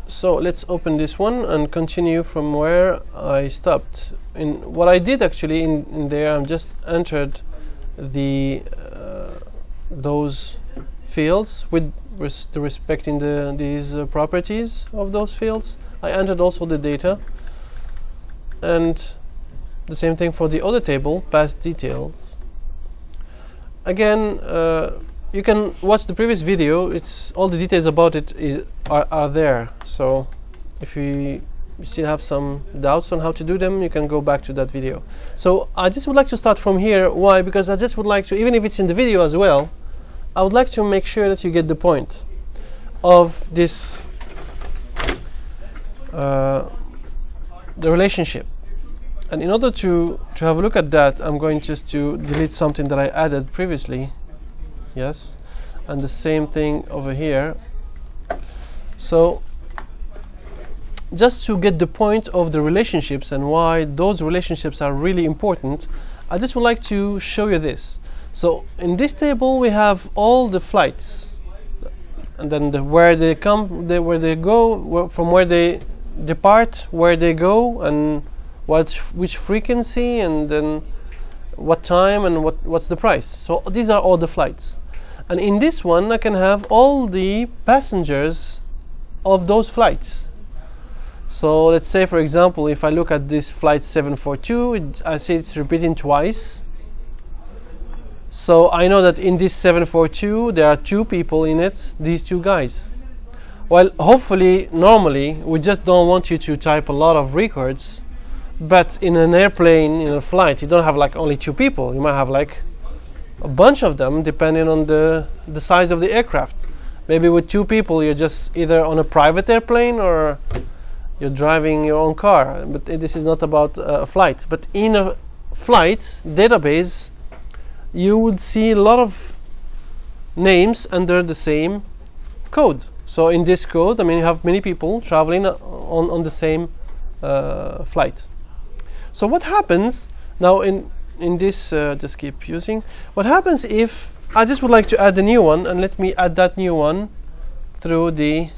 So let's open this one and continue from where I stopped. In what I did actually in there, I'm just entered the those fields with respecting these properties of those fields. I entered also the data, and the same thing for the other table, past details. Again, you can watch the previous video. It's all the details about it are there. So if you still have some doubts on how to do them, you can go back to that video. So I just would like to start from here. Why? Because I just would like to, even if it's in the video as well, I would like to make sure that you get the point of this the relationship. And in order to have a look at that, I'm going just to delete something that I added previously. Yes, and the same thing over here. So just to get the point of the relationships and why those relationships are really important, I just would like to show you this. So in this table we have all the flights, and then where they come, where they go, from where they depart, where they go, and which frequency, and then what time, and what's the price. So these are all the flights. And in this one I can have all the passengers of those flights. So let's say, for example, if I look at this flight 742, I see it's repeating twice. So I know that in this 742 there are two people in it, these two guys. Well, hopefully, normally, we just don't want you to type a lot of records, but in an airplane, in a flight, you don't have like only two people. You might have like a bunch of them, depending on the size of the aircraft. Maybe with two people, you're just either on a private airplane or you're driving your own car. But this is not about a flight. But in a flight database, you would see a lot of names under the same code. So in this code, I mean, you have many people traveling on the same flight. So what happens now in this, just keep using, what happens if I just would like to add a new one, and let me add that new one through the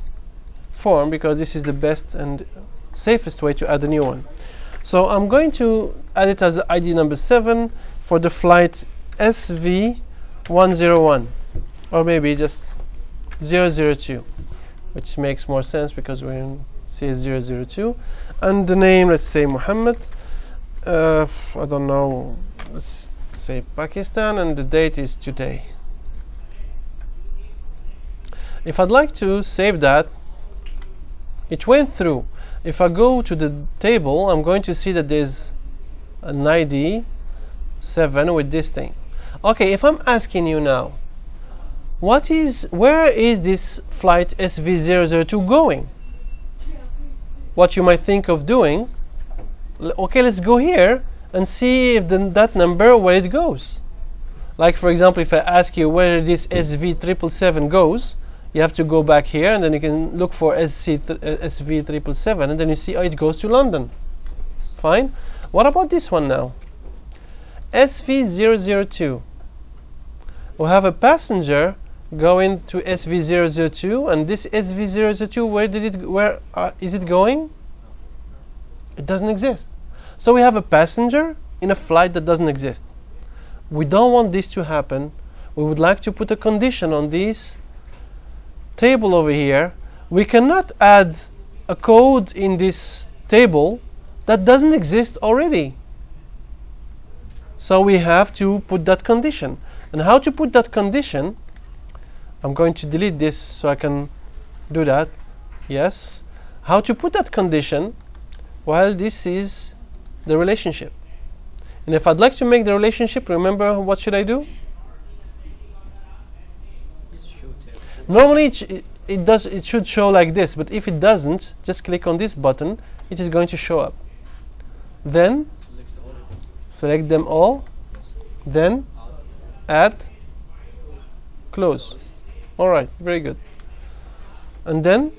form, because this is the best and safest way to add a new one. So I'm going to add it as ID number 7 for the flight SV101, or maybe just 002, which makes more sense because we're in CS002. And the name, let's say Muhammad. I don't know, let's say Pakistan, and the date is today. If I'd like to save that, it went through. If I go to the table, I'm going to see that there's an ID 7 with this thing. Okay, if I'm asking you now, where is this flight SV002 going? What you might think of doing, okay, let's go here and see if that number, where it goes. Like, for example, if I ask you where this SV777 goes, you have to go back here, and then you can look for SV777, and then you see, oh, it goes to London. Fine. What about this one now? SV002. We have a passenger going to SV002, and this SV002, where is it going? It doesn't exist. So we have a passenger in a flight that doesn't exist. We don't want this to happen. We would like to put a condition on this table over here. We cannot add a code in this table that doesn't exist already. So we have to put that condition. And how to put that condition? I'm going to delete this so I can do that. Yes. How to put that condition? Well, this is the relationship. And if I'd like to make the relationship, remember, what should I do? Normally it should show like this, but if it doesn't, just click on this button, it is going to show up. Then select them all, then add, close. Alright, very good. And then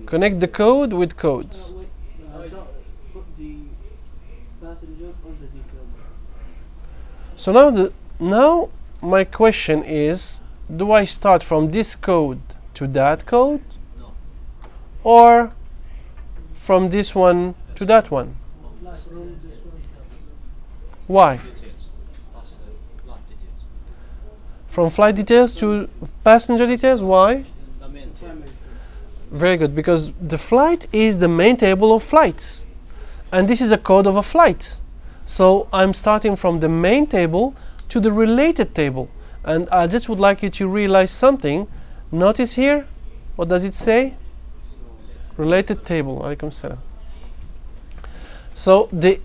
connect the code with codes. So now my question is, do I start from this code to that code, or from this one to that one? Why? From flight details to passenger details. Why? Very good, because the flight is the main table of flights, and this is a code of a flight. So I'm starting from the main table to the related table, and I just would like you to realize something. Notice here, what does it say? Related table. Alaikum salam. So the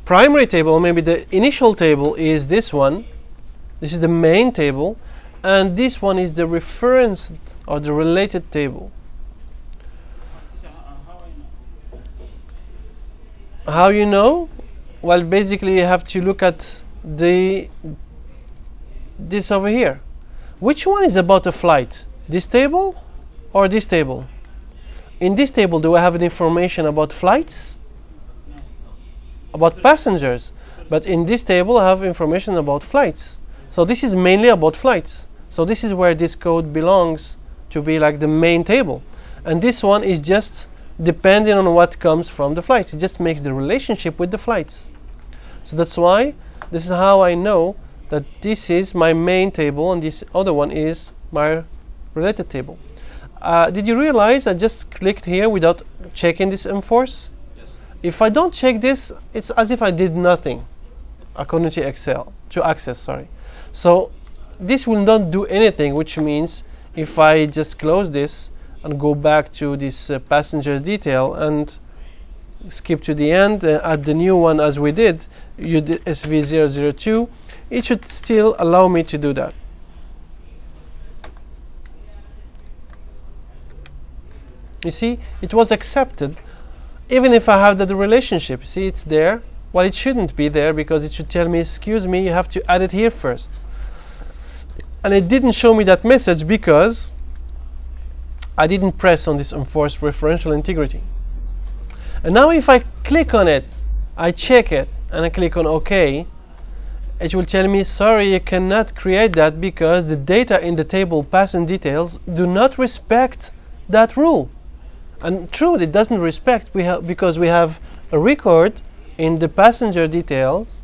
primary table, or maybe the initial table, is this one. This is the main table, and this one is the reference or the related table. How you know? Well, basically you have to look at this over here. Which one is about a flight? This table or this table? In this table, do I have any information about flights? About passengers. But in this table, I have information about flights. So this is mainly about flights. So this is where this code belongs to be like the main table. And this one is just depending on what comes from the flights. It just makes the relationship with the flights. So that's why this is how I know that this is my main table and this other one is my related table. Did you realize I just clicked here without checking this enforce? Yes. If I don't check this, it's as if I did nothing according to access, sorry. So this will not do anything, which means if I just close this and go back to this passenger detail and skip to the end, add the new one as we did, you did SV002, it should still allow me to do that. You see, it was accepted even if I have that relationship. See, it's there. Well, it shouldn't be there because it should tell me, excuse me, you have to add it here first. And it didn't show me that message because I didn't press on this enforce referential integrity. And now if I click on it, I check it, and I click on OK, it will tell me, sorry, you cannot create that because the data in the table passenger details do not respect that rule. And true, it doesn't respect because we have a record in the passenger details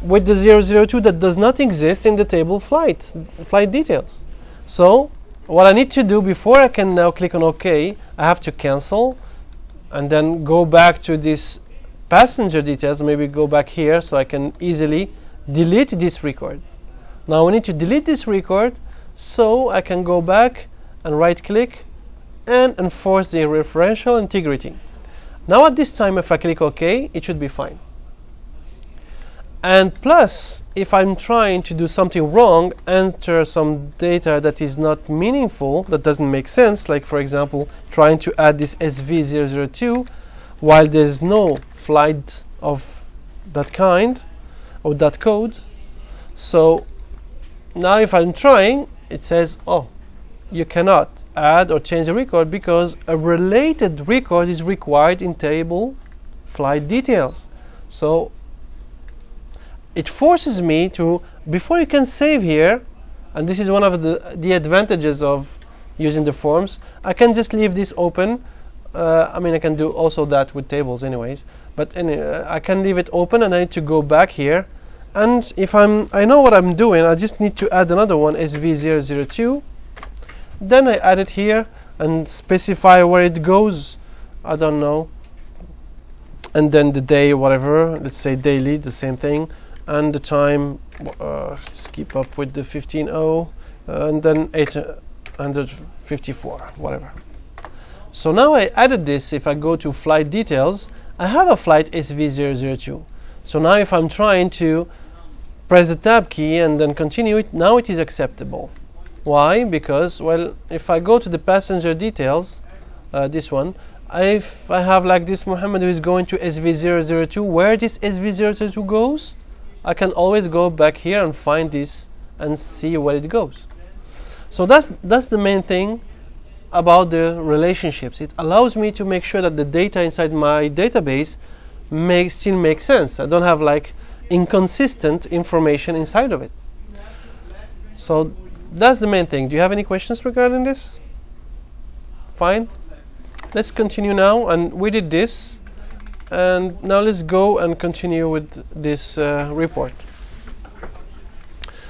with the 002 that does not exist in the table flight details. So what I need to do before I can now click on OK, I have to cancel and then go back to this passenger details, maybe go back here so I can easily delete this record. Now we need to delete this record so I can go back and right click and enforce the referential integrity. Now at this time if I click OK, it should be fine. And plus, if I'm trying to do something wrong, enter some data that is not meaningful, that doesn't make sense, like for example trying to add this SV002 while there's no flight of that kind or that code. So now if I'm trying, it says, oh, you cannot add or change a record because a related record is required in table flight details. So it forces me to, before you can save here, and this is one of the advantages of using the forms, I can just leave this open. I mean, I can do also that with tables anyways, but anyway, I can leave it open and I need to go back here. And if I know what I'm doing, I just need to add another one, SV002. Then I add it here and specify where it goes. I don't know. And then the day, whatever, let's say daily, the same thing. And the time, just keep up with the 15.0, and then 854, whatever. So now I added this. If I go to flight details, I have a flight SV002. So now if I'm trying to press the tab key and then continue it, now it is acceptable. Why? Because, well, if I go to the passenger details, this one, if I have like this Muhammad who is going to SV002, where this SV002 goes, I can always go back here and find this and see where it goes. So that's the main thing about the relationships. It allows me to make sure that the data inside my database still makes sense. I don't have like inconsistent information inside of it. So that's the main thing. Do you have any questions regarding this? Fine. Let's continue now, and we did this, and now let's go and continue with this report.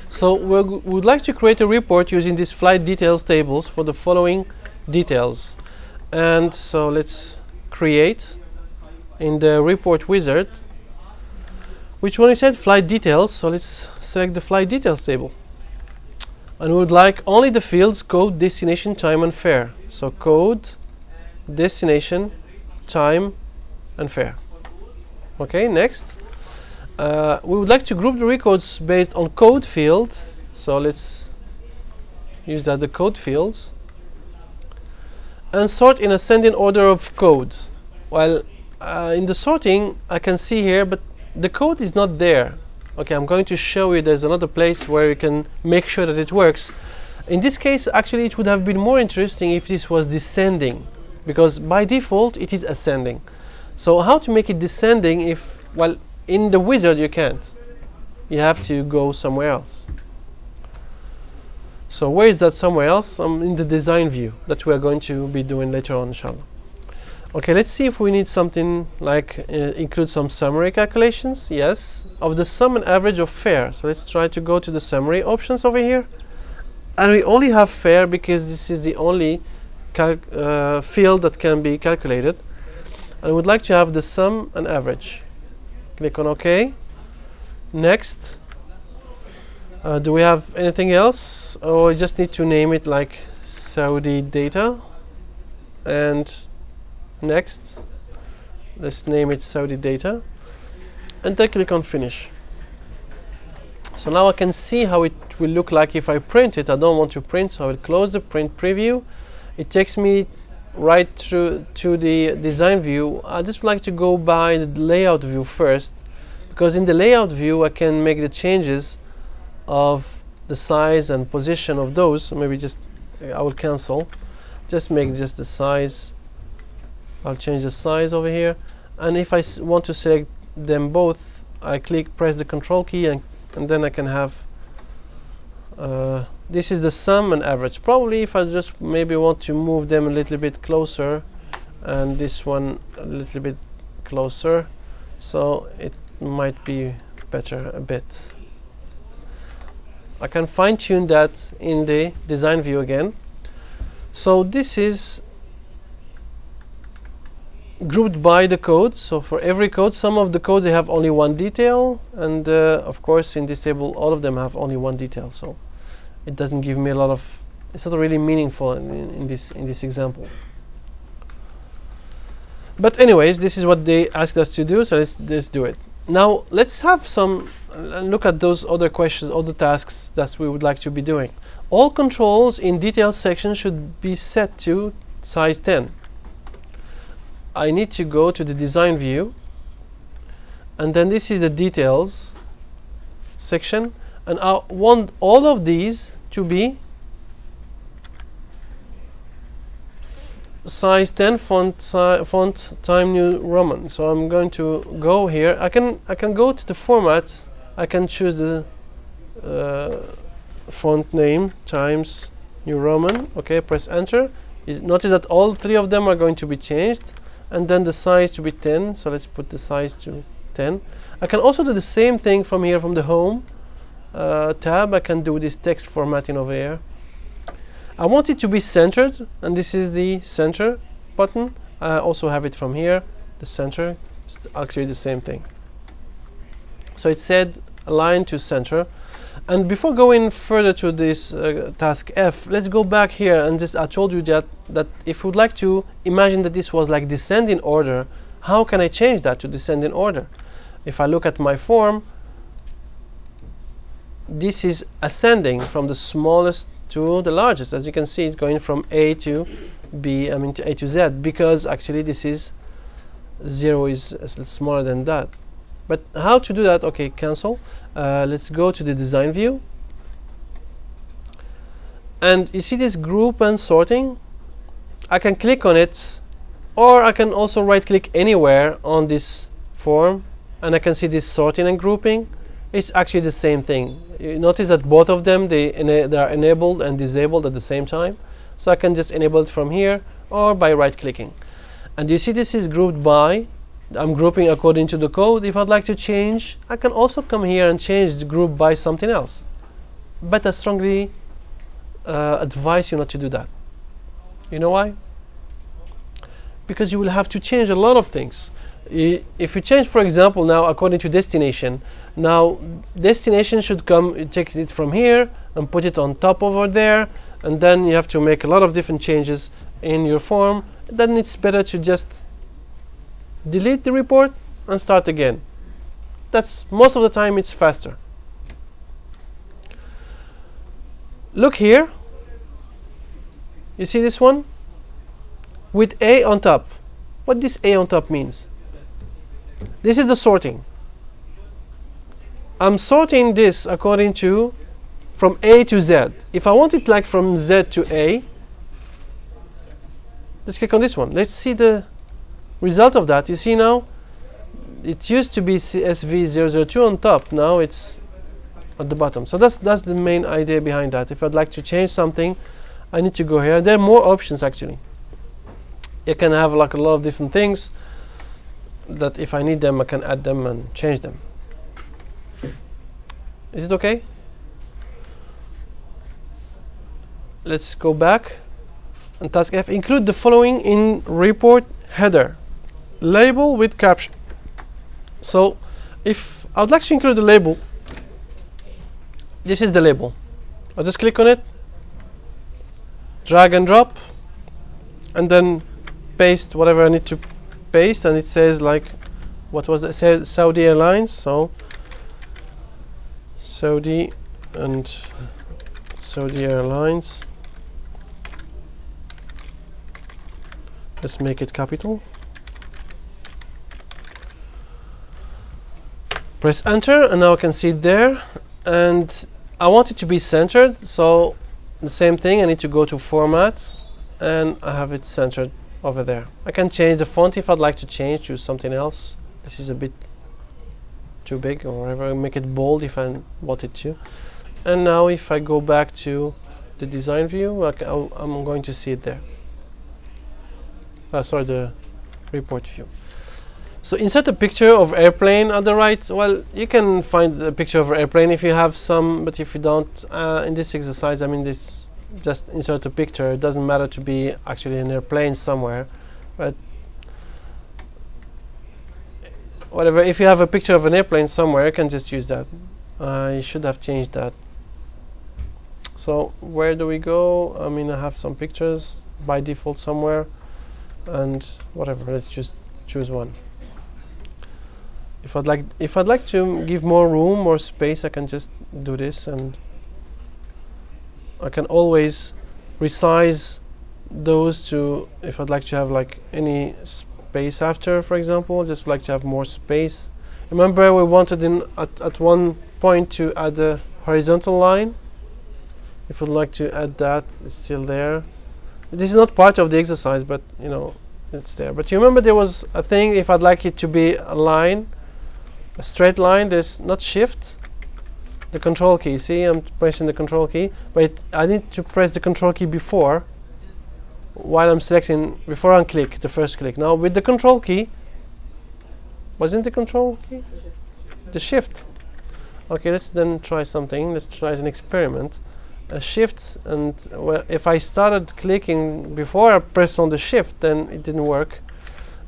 So we would like to create a report using these flight details tables for the following details. And so let's create in the report wizard. Which one is said? Flight details. So let's select the flight details table. And we would like only the fields code, destination, time, and fare. So code, destination, time, and fare. Okay, next. We would like to group the records based on code field. So let's use that, the code fields. And sort in ascending order of code. Well, in the sorting, I can see here, but the code is not there. Okay, I'm going to show you there's another place where you can make sure that it works. In this case, actually, it would have been more interesting if this was descending, because by default, it is ascending. So how to make it descending if, well, in the wizard you can't. You have to go somewhere else. So where is that somewhere else? In the design view that we are going to be doing later on, inshallah. Okay, let's see if we need something like include some summary calculations. Yes, of the sum and average of fare. So let's try to go to the summary options over here. And we only have fare because this is the only field that can be calculated. And we would like to have the sum and average. Click on OK. Next. Do we have anything else? Or we just need to name it like Saudi data. And next, let's name it Saudi data, and then click on finish. So now I can see how it will look like if I print it. I don't want to print, so I will close the print preview. It takes me right through to the design view. I just would like to go by the layout view first, because in the layout view I can make the changes of the size and position of those. So maybe just I will cancel, just make just the size. I'll change the size over here, and if I want to select them both, I press the control key, and then I can have this is the sum and average. Probably if I just maybe want to move them a little bit closer, and this one a little bit closer, so it might be better a bit. I can fine-tune that in the design view again. So this is grouped by the code. So for every code, some of the codes they have only one detail, and of course in this table all of them have only one detail, so it doesn't give me a lot of, it's not really meaningful in this example. But anyways, this is what they asked us to do, so let's do it. Now let's have some look at those other questions, other tasks that we would like to be doing. All controls in details section should be set to size 10. I need to go to the design view, and then this is the details section, and I want all of these to be size 10 font Time New Roman. So I'm going to go here. I can go to the format. I can choose the font name Times New Roman. Okay, press enter. Notice that all three of them are going to be changed, and then the size to be 10. So let's put the size to 10. I can also do the same thing from here, from the home tab. I can do this text formatting over here. I want it to be centered, and this is the center button. I also have it from here, the center. It's actually the same thing. So it said align to center. And before going further to this task F, let's go back here and just, I told you that if we would like to imagine that this was like descending order, how can I change that to descending order? If I look at my form, this is ascending from the smallest to the largest. As you can see, it's going from A to B, to A to Z, because actually this is 0 is smaller than that. But how to do that? Okay, cancel. Let's go to the design view. And you see this group and sorting? I can click on it, or I can also right click anywhere on this form, and I can see this sorting and grouping. it's actually the same thing. You notice that both of them, they are enabled and disabled at the same time. So I can just enable it from here or by right clicking. And you see this is grouped by, I'm grouping according to the code. If I'd like to change, I can also come here and change the group by something else. But I strongly advise you not to do that. You know why? Because you will have to change a lot of things. If you change, for example, now according to destination, now destination should come, take it from here and put it on top over there, and then you have to make a lot of different changes in your form. Then it's better to just delete the report and start again. That's most of the time it's faster. Look here. You see this one? With A on top. What this A on top means? This is the sorting. I'm sorting this according to from A to Z. If I want it like from Z to A, let's click on this one. Let's see the result of that. You see now, it used to be CS002 on top. Now it's at the bottom. So that's the main idea behind that. If I'd like to change something, I need to go here. There are more options actually. You can have like a lot of different things that if I need them, I can add them and change them. Is it okay? Let's go back. And task F, include the following in report header. Label with caption. So if I would like to include the label, this is the label. I'll just click on it, drag and drop, and then paste whatever I need to paste, and it says like, what was it? It says Saudi Airlines, so Saudi and Saudi Airlines. Let's make it capital. Press enter, and now I can see it there. And I want it to be centered, so the same thing, I need to go to format, and I have it centered over there. I can change the font if I'd like to change to something else. This is a bit too big or whatever. Make it bold if I wanted to. And now if I go back to the design view, I'm going to see it there. Sorry, the report view. So insert a picture of airplane on the right. Well, you can find a picture of an airplane if you have some, but if you don't, in this exercise, I mean, this just insert a picture. It doesn't matter to be actually an airplane somewhere, but whatever. If you have a picture of an airplane somewhere, you can just use that. I should have changed that. So where do we go? I mean, I have some pictures by default somewhere, and whatever. Let's just choose one. If I'd like to give more room, more space, I can just do this, and I can always resize those to, if I'd like to have like any space after, for example, just like to have more space. Remember, we wanted at one point to add a horizontal line. If you'd like to add that, it's still there. This is not part of the exercise, but you know, it's there. But you remember there was a thing, if I'd like it to be a line, a straight line, there's not shift, the control key. See, I'm pressing the control key, but I need to press the control key before, while I'm selecting, before I click the first click. Now with the control key, wasn't the control key? The shift. Okay, let's then try something. Let's try an experiment. A shift, and well, if I started clicking before I press on the shift, then it didn't work.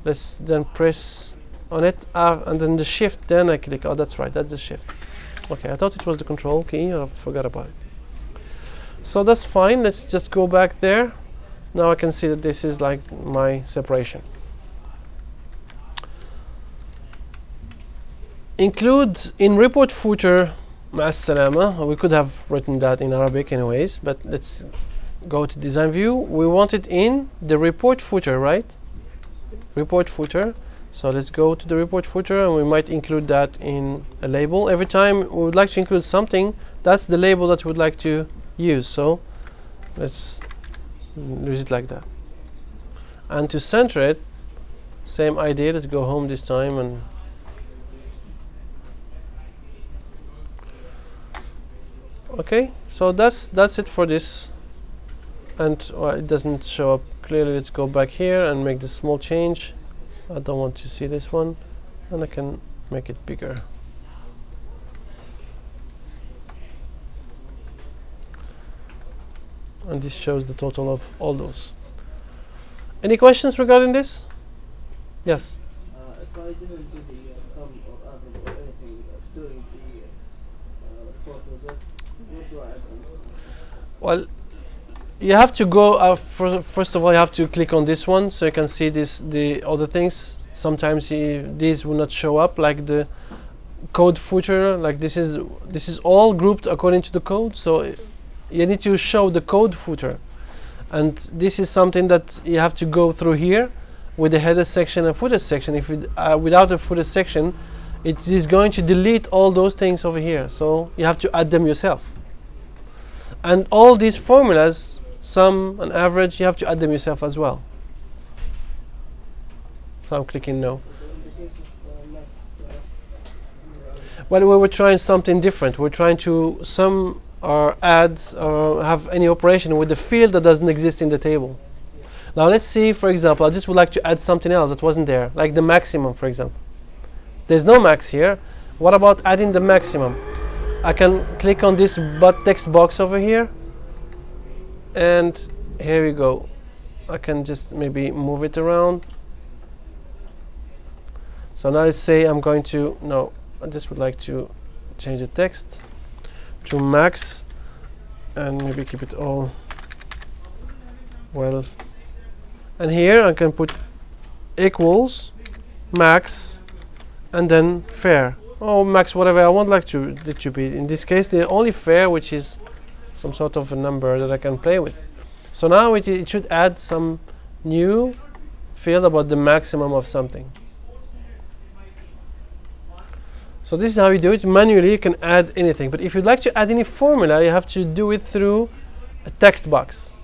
Let's then press on it, and then the shift, then I click. Oh, that's right, that's the shift. Okay, I thought it was the control key. I forgot about it. So that's fine. Let's just go back there. Now I can see that this is like my separation. Include in report footer مع السلامة. We could have written that in Arabic anyways, but let's go to design view. We want it in the report footer, right? Report footer. So let's go to the report footer, and we might include that in a label. Every time we would like to include something, that's the label that we would like to use. So let's use it like that. And to center it, same idea. Let's go home this time, and Okay, so that's it for this. And it doesn't show up clearly. Let's go back here and make this small change. I don't want to see this one, and I can make it bigger. And this shows the total of all those. Any questions regarding this? Yes. If I didn't do the sum or average or anything during the report result, what do I add on? Well, you have to go first of all you have to click on this one so you can see the other things. Sometimes these will not show up, like the code footer, like this is all grouped according to the code, so you need to show the code footer, and this is something that you have to go through here with the header section and footer section. If without the footer section, it is going to delete all those things over here, so you have to add them yourself. And all these formulas, sum and average, you have to add them yourself as well. So I'm clicking no. Well, we were trying something different. We're trying to sum or add or have any operation with the field that doesn't exist in the table. Now let's see, for example, I just would like to add something else that wasn't there, like the maximum, for example. There's no max here. What about adding the maximum? I can click on this text box over here, and here we go. I can just maybe move it around. So now let's say I'm going to, no, I just would like to change the text to max and maybe keep it all well. And here I can put equals max and then fair. Oh, max whatever I want like it to be. In this case, the only fair, which is some sort of a number that I can play with. So now it should add some new field about the maximum of something. So this is how you do it. Manually you can add anything, but if you'd like to add any formula, you have to do it through a text box.